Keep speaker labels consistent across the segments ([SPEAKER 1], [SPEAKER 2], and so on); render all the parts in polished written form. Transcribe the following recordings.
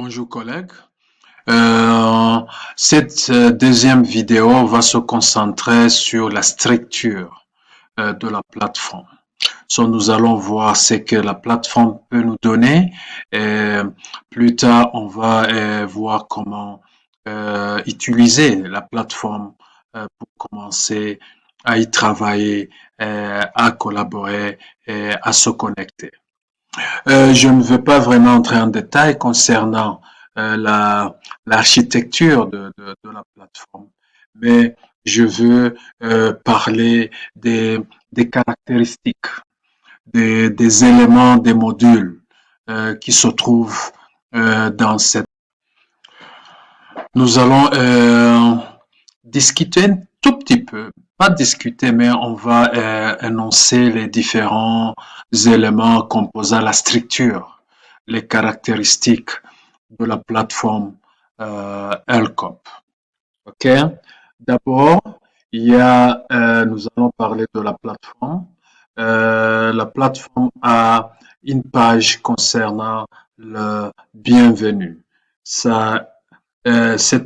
[SPEAKER 1] Bonjour collègues. Cette deuxième vidéo va se concentrer sur la structure de la plateforme. Nous allons voir ce que la plateforme peut nous donner et plus tard on va voir comment utiliser la plateforme pour commencer à y travailler, à collaborer et à se connecter. Je ne veux pas vraiment entrer en détail concernant l'architecture de la plateforme, mais je veux parler des caractéristiques, des éléments, des modules qui se trouvent dans cette. Nous allons discuter un tout petit peu, pas discuter, mais on va énoncer les différents éléments composant la structure, les caractéristiques de la plateforme LCOP. OK? D'abord, nous allons parler de la plateforme. La plateforme a une page concernant le bienvenu. Cette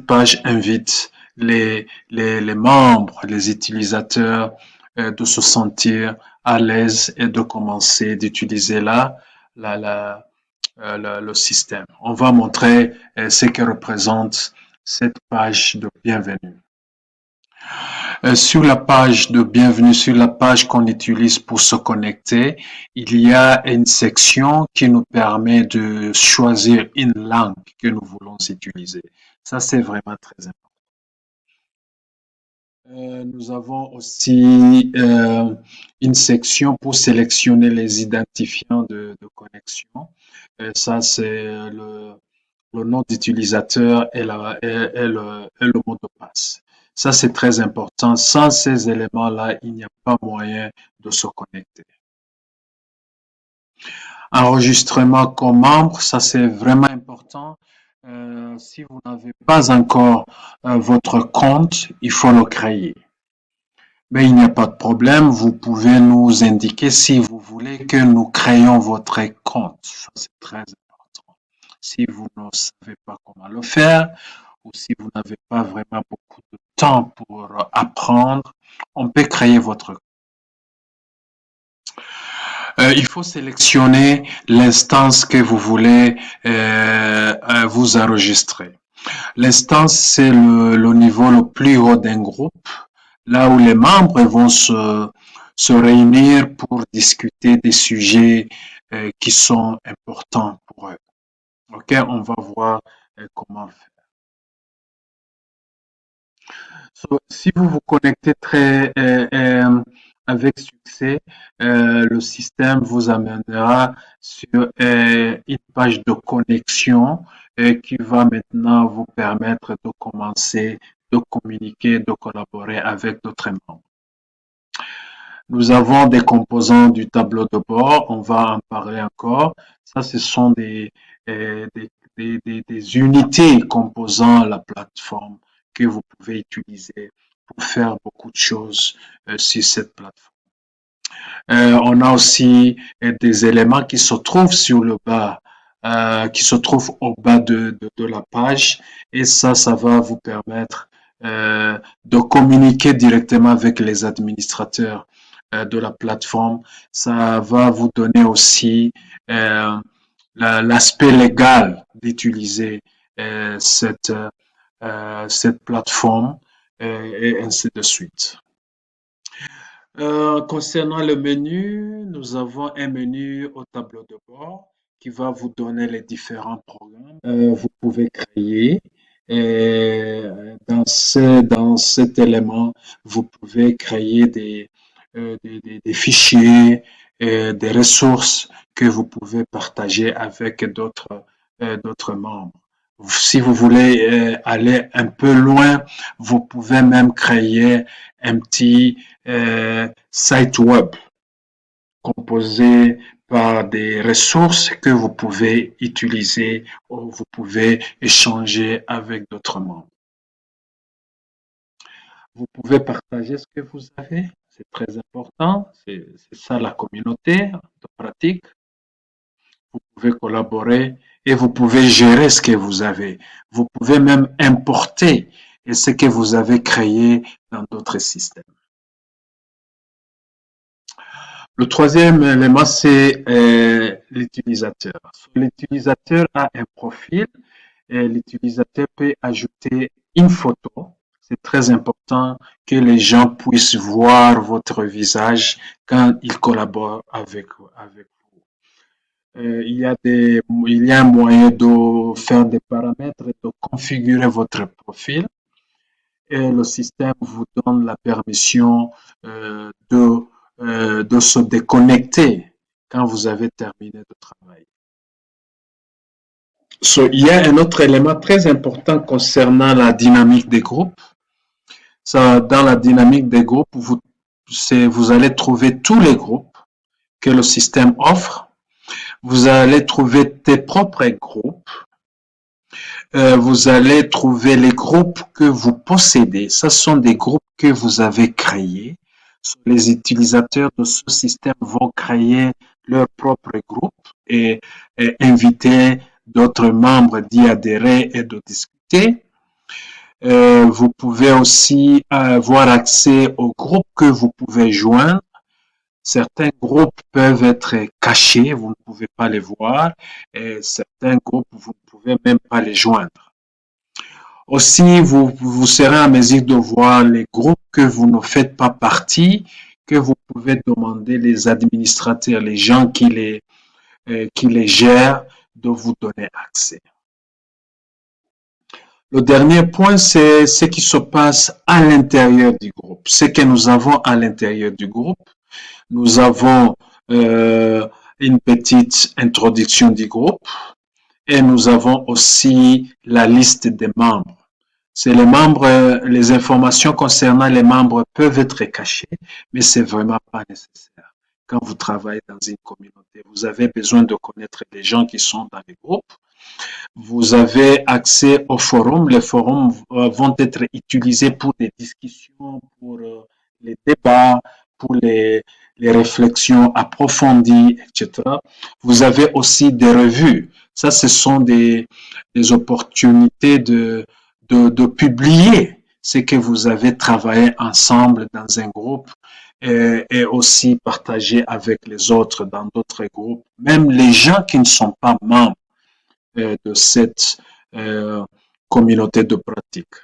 [SPEAKER 1] page invite les membres, les utilisateurs de se sentir à l'aise et de commencer d'utiliser le système. On va montrer ce que représente cette page de bienvenue. Sur la page de bienvenue, sur la page qu'on utilise pour se connecter, il y a une section qui nous permet de choisir une langue que nous voulons utiliser. Ça, c'est vraiment très important. Nous avons aussi une section pour sélectionner les identifiants de connexion. Ça, c'est le nom d'utilisateur et le mot de passe. Ça, c'est très important. Sans ces éléments-là, il n'y a pas moyen de se connecter. Enregistrement comme membre, ça, c'est vraiment important. Si vous n'avez pas encore votre compte, il faut le créer. Mais il n'y a pas de problème, vous pouvez nous indiquer si vous voulez que nous créions votre compte. Ça, c'est très important. Si vous ne savez pas comment le faire ou si vous n'avez pas vraiment beaucoup de temps pour apprendre, on peut créer votre compte. Il faut sélectionner l'instance que vous voulez vous enregistrer. L'instance, c'est le niveau le plus haut d'un groupe, là où les membres vont se réunir pour discuter des sujets qui sont importants pour eux. OK, on va voir comment faire. Si vous vous connectez avec succès, le système vous amènera sur une page de connexion qui va maintenant vous permettre de commencer, de communiquer, de collaborer avec d'autres membres. Nous avons des composants du tableau de bord, on va en parler encore. Ça, ce sont des unités composant la plateforme que vous pouvez utiliser pour faire beaucoup de choses sur cette plateforme. On a aussi des éléments qui se trouvent sur le bas, qui se trouvent au bas de la page, et ça va vous permettre de communiquer directement avec les administrateurs de la plateforme. Ça va vous donner aussi l'aspect légal d'utiliser cette plateforme et ainsi de suite. Concernant le menu, nous avons un menu au tableau de bord qui va vous donner les différents programmes que vous pouvez créer. Et dans cet élément, vous pouvez créer des fichiers, des ressources que vous pouvez partager avec d'autres membres. Si vous voulez aller un peu loin, vous pouvez même créer un petit site web composé par des ressources que vous pouvez utiliser ou vous pouvez échanger avec d'autres membres. Vous pouvez partager ce que vous avez, c'est très important, c'est ça la communauté de pratique. Vous pouvez collaborer et vous pouvez gérer ce que vous avez. Vous pouvez même importer ce que vous avez créé dans d'autres systèmes. Le troisième élément, c'est l'utilisateur. L'utilisateur a un profil et l'utilisateur peut ajouter une photo. C'est très important que les gens puissent voir votre visage quand ils collaborent avec vous. Il y a un moyen de faire des paramètres et de configurer votre profil et le système vous donne la permission de se déconnecter quand vous avez terminé de travailler. Il y a un autre élément très important concernant la dynamique des groupes. Dans la dynamique des groupes, vous allez trouver tous les groupes que le système offre. Vous allez trouver tes propres groupes. Vous allez trouver les groupes que vous possédez. Ce sont des groupes que vous avez créés. Les utilisateurs de ce système vont créer leur propre groupe et inviter d'autres membres d'y adhérer et de discuter. Vous pouvez aussi avoir accès aux groupes que vous pouvez joindre. Certains groupes peuvent être cachés, vous ne pouvez pas les voir, et certains groupes, vous ne pouvez même pas les joindre. Aussi, vous serez en mesure de voir les groupes que vous ne faites pas partie, que vous pouvez demander les administrateurs, les gens qui les gèrent, de vous donner accès. Le dernier point, c'est ce qui se passe à l'intérieur du groupe. Ce que nous avons à l'intérieur du groupe. Nous avons une petite introduction du groupe et nous avons aussi la liste des membres. C'est les membres, les informations concernant les membres peuvent être cachées, mais c'est vraiment pas nécessaire. Quand vous travaillez dans une communauté, vous avez besoin de connaître les gens qui sont dans les groupes. Vous avez accès aux forums. Les forums vont être utilisés pour des discussions, pour les débats, pour les réflexions approfondies, etc. Vous avez aussi des revues. Ça, ce sont des opportunités de publier ce que vous avez travaillé ensemble dans un groupe et aussi partager avec les autres dans d'autres groupes, même les gens qui ne sont pas membres de cette communauté de pratique.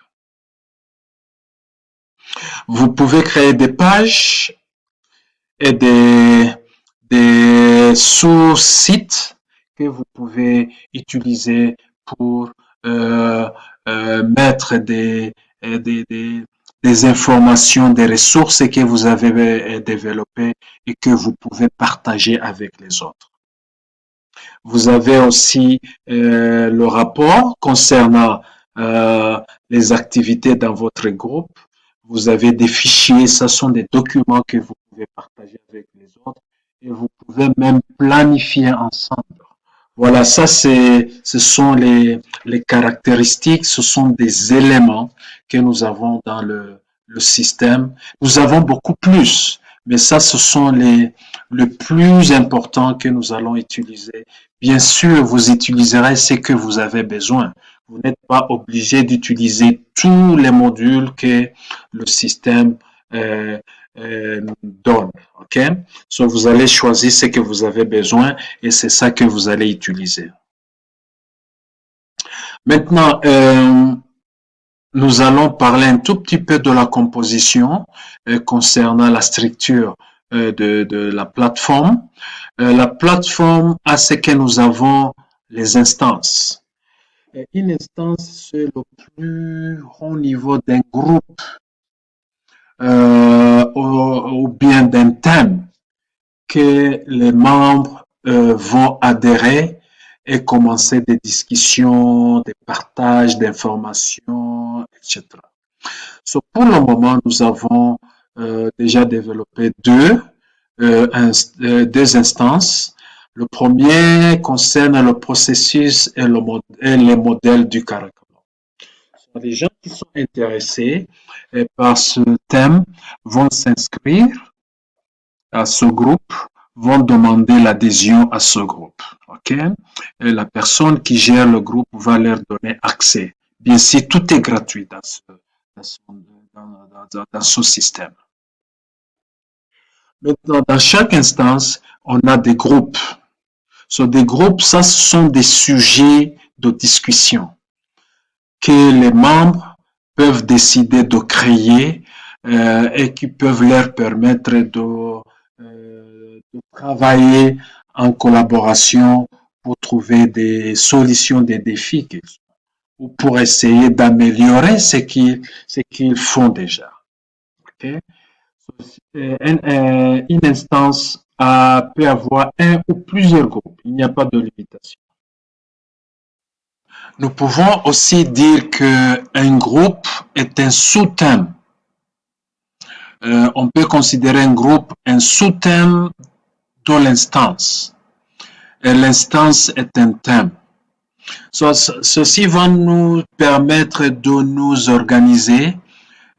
[SPEAKER 1] Vous pouvez créer des pages et des sous-sites que vous pouvez utiliser pour mettre des informations, des ressources que vous avez développées et que vous pouvez partager avec les autres. Vous avez aussi le rapport concernant les activités dans votre groupe. Vous avez des fichiers, ce sont des documents que vous pouvez partager avec les autres et vous pouvez même planifier ensemble. Voilà, ça ce sont les caractéristiques, ce sont des éléments que nous avons dans le système. Nous avons beaucoup plus, mais ça ce sont le plus important que nous allons utiliser. Bien sûr, vous utiliserez ce que vous avez besoin. Vous n'êtes pas obligé d'utiliser tous les modules que le système donne. OK? So, vous allez choisir ce que vous avez besoin et c'est ça que vous allez utiliser. Maintenant, nous allons parler un tout petit peu de la composition concernant la structure de la plateforme. La plateforme a ce que nous avons les instances. Une instance, c'est le plus haut niveau d'un groupe ou bien d'un thème que les membres vont adhérer et commencer des discussions, des partages d'informations, etc. So, pour le moment, nous avons déjà développé deux instances. Le premier concerne le processus et les modèles du curriculum. Les gens qui sont intéressés par ce thème vont s'inscrire à ce groupe vont demander l'adhésion à ce groupe. OK? Et la personne qui gère le groupe va leur donner accès. Bien sûr, tout est gratuit dans ce système. Maintenant, dans chaque instance, on a des groupes. Des groupes, ça, ce sont des sujets de discussion que les membres peuvent décider de créer et qui peuvent leur permettre de travailler en collaboration pour trouver des solutions des défis ou pour essayer d'améliorer ce qu'ils font déjà. Okay? Une instance peut avoir un ou plusieurs groupes. Il n'y a pas de limitation. Nous pouvons aussi dire qu'un groupe est un sous-thème. On peut considérer un groupe un sous-thème de l'instance. Et l'instance est un thème. Ceci va nous permettre de nous organiser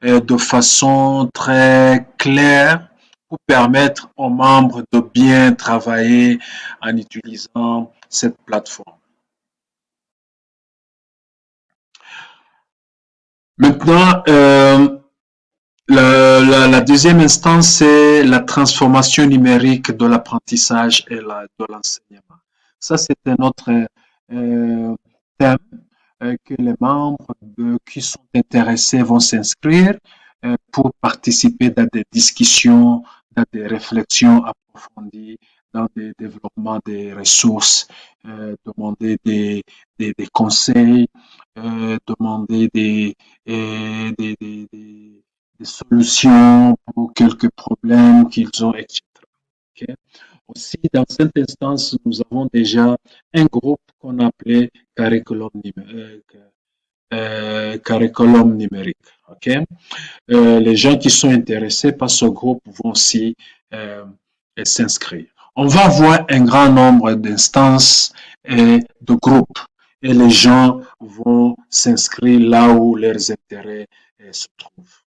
[SPEAKER 1] de façon très claire pour permettre aux membres de bien travailler en utilisant cette plateforme. Maintenant, la deuxième instance, c'est la transformation numérique de l'apprentissage et de l'enseignement. Ça, c'est un autre thème que les membres qui sont intéressés vont s'inscrire pour participer dans des discussions, dans des réflexions approfondies, dans des développements des ressources, demander des conseils, demander des solutions pour quelques problèmes qu'ils ont, etc. Okay? Aussi, dans cette instance, nous avons déjà un groupe qu'on appelait curriculum numérique. Okay? Les gens qui sont intéressés par ce groupe vont aussi s'inscrire. On va avoir un grand nombre d'instances et de groupes et les gens vont s'inscrire là où leurs intérêts se trouvent.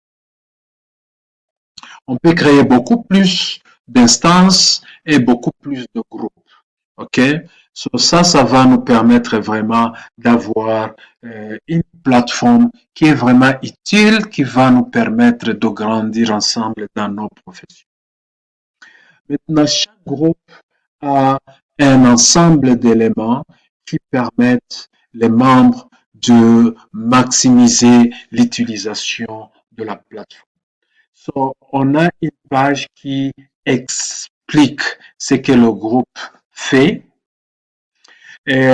[SPEAKER 1] On peut créer beaucoup plus d'instances et beaucoup plus de groupes. OK? Ça va nous permettre vraiment d'avoir une plateforme qui est vraiment utile, qui va nous permettre de grandir ensemble dans nos professions. Maintenant, chaque groupe a un ensemble d'éléments qui permettent les membres de maximiser l'utilisation de la plateforme. On a une page qui explique ce que le groupe fait. Et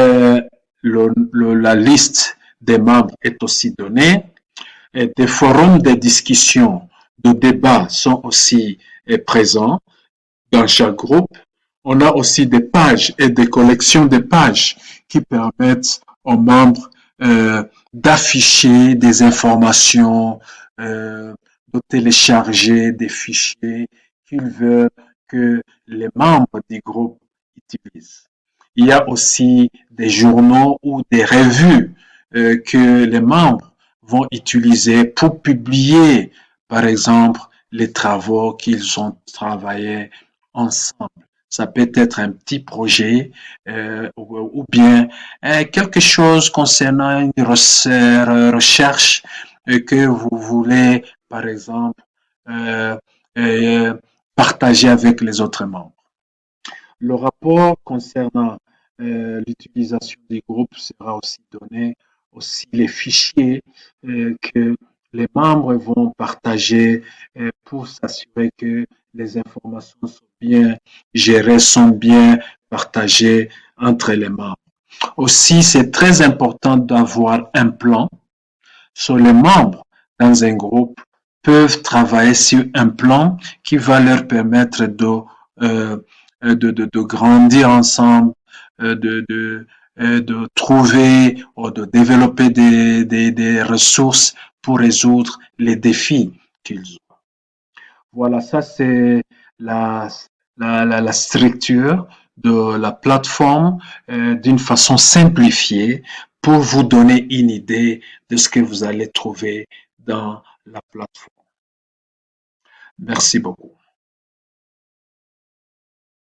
[SPEAKER 1] la liste des membres est aussi donnée. Et des forums de discussion, de débat sont aussi présents dans chaque groupe. On a aussi des pages et des collections de pages qui permettent aux membres d'afficher des informations, de télécharger des fichiers qu'ils veulent que les membres du groupe utilisent. Il y a aussi des journaux ou des revues que les membres vont utiliser pour publier, par exemple, les travaux qu'ils ont travaillés ensemble. Ça peut être un petit projet ou bien quelque chose concernant une recherche que vous voulez, par exemple, partager avec les autres membres. Le rapport concernant l'utilisation des groupes sera aussi donné, aussi les fichiers que les membres vont partager pour s'assurer que les informations sont bien gérées, sont bien partagées entre les membres. Aussi, c'est très important d'avoir un plan sur les membres dans un groupe peuvent travailler sur un plan qui va leur permettre de grandir ensemble, de trouver ou de développer des ressources pour résoudre les défis qu'ils ont. Voilà, ça c'est la structure de la plateforme d'une façon simplifiée pour vous donner une idée de ce que vous allez trouver dans la plateforme. Merci beaucoup.